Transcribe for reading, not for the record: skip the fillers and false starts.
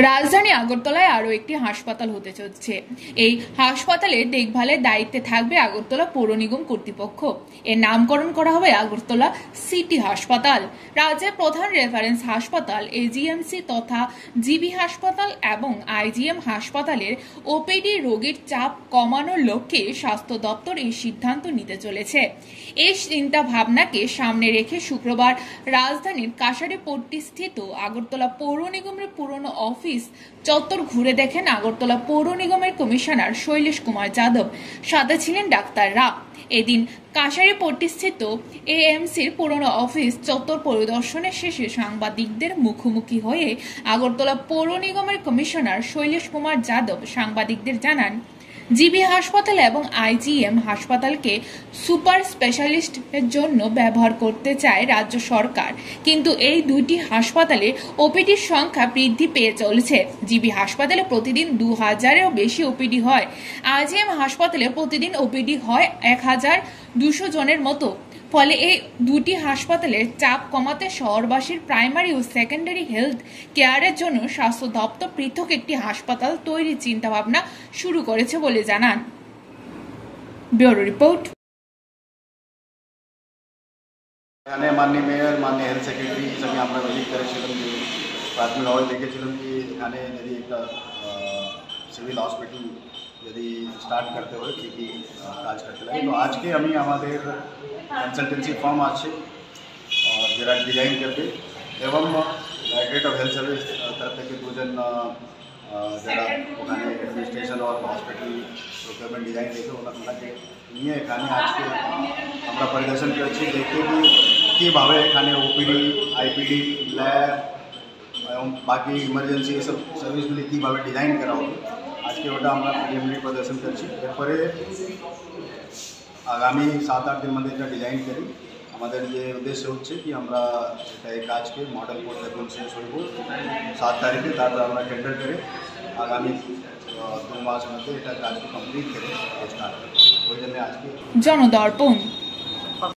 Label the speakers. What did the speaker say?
Speaker 1: রাজধানী আগরতলায় আরও একটি হাসপাতাল হতে চলছে। এই হাসপাতালের দেখভালের দায়িত্বে থাকবে আগরতলা পৌর নিগম কর্তৃপক্ষ। এর নামকরণ করা হবে আগরতলা সিটি হাসপাতাল। রাজ্যের প্রধান রেফারেন্স হাসপাতাল এজিএমসি তথা জিবি হাসপাতাল এবং আইজিএম হাসপাতালের ওপিডি রোগীর চাপ কমানোর লক্ষ্যে স্বাস্থ্য দপ্তর এই সিদ্ধান্ত নিতে চলেছে। এই চিন্তা ভাবনাকে সামনে রেখে শুক্রবার রাজধানীর কাশারিপট্টি স্থিত আগরতলা পৌর নিগমের পুরনো অফিস চত্বর ঘুরে দেখেন আগরতলা পৌর নিগমের কমিশনার শৈলেশ কুমার যাদব, সাথে ছিলেন ডাক্তাররা। এদিন কাশারিপট্টি স্থিত এএমসির পুরনো অফিস চত্বর পরিদর্শনের শেষে সাংবাদিকদের মুখোমুখি হয়ে আগরতলা পৌর নিগমের কমিশনার শৈলেশ কুমার যাদব সাংবাদিকদের জানান, জিবি হাসপাতাল এবং আইজিএম হাসপাতালকে সুপার স্পেশালিস্টের জন্য ব্যবহার করতে চায় রাজ্য সরকার, কিন্তু এই দুইটি হাসপাতালে ওপিডির সংখ্যা বৃদ্ধি পেয়ে চলেছে। জিবি হাসপাতালে প্রতিদিন 2000-এরও বেশি ওপিডি হয়, আইজিএম হাসপাতালে প্রতিদিন ওপিডি হয় 1200 জনের মতো। ফলে এই দুটি হাসপাতালের চাপ কমাতে শহরবাসীর প্রাইমারি ও সেকেন্ডারি হেলথ কেয়ারের জন্য স্বাস্থ্য দপ্তর পৃথক একটি হাসপাতাল তৈরির চিন্তাভাবনা শুরু করেছে বলে জানান। Bureau report.
Speaker 2: माननीय मेयर, माननीय हेल्थ सेक्रेटरी सगळे আমরা ভিজিট করেছিলাম, যে প্রাথমিকভাবে দেখেছিলাম কি এখানে যদি একটা সিভিল হসপিটাল যদি স্টার্ট করতে হয় কি কি কাজ করতে লাগে। তো আজকে আমি আমাদের কনসালটেন্সি ফার্ম আছে যারা ডিজাইন করবে এবং ডাইরেক্টরেট অফ হেলথ সার্ভিস তরফ থেকে দুজন যারা ওখানে অ্যাডমিনিস্ট্রেশন और হসপিটাল প্রকিউরমেন্ট ডিজাইন দেখে ওনাকে নিয়ে এখানে আজকে আমরা পরিদর্শন করেছি, দেখতে কীভাবে এখানে ওপিডি, আইপিডি, ল্যাব এবং বাকি ইমার্জেন্সি এসব সার্ভিসগুলি কীভাবে ডিজাইন করা হবে আজকে ওটা আমরা প্রিলিমিনারি প্রদর্শন করছি। এরপরে আগামী 7-8 দিন মধ্যে এটা ডিজাইন করি। আমাদের যে উদ্দেশ্য হচ্ছে কি আমরা এটা এই কাজকে মডেল কোড যখন শেষ হইব 7 তারিখে, তারপর আমরা টেন্ডার করে আগামী 2 মাস মধ্যে এটা কাজকে কমপ্লিট করে স্টার্ট করব। ওই জন্য আজকে
Speaker 1: জনদর্পণ।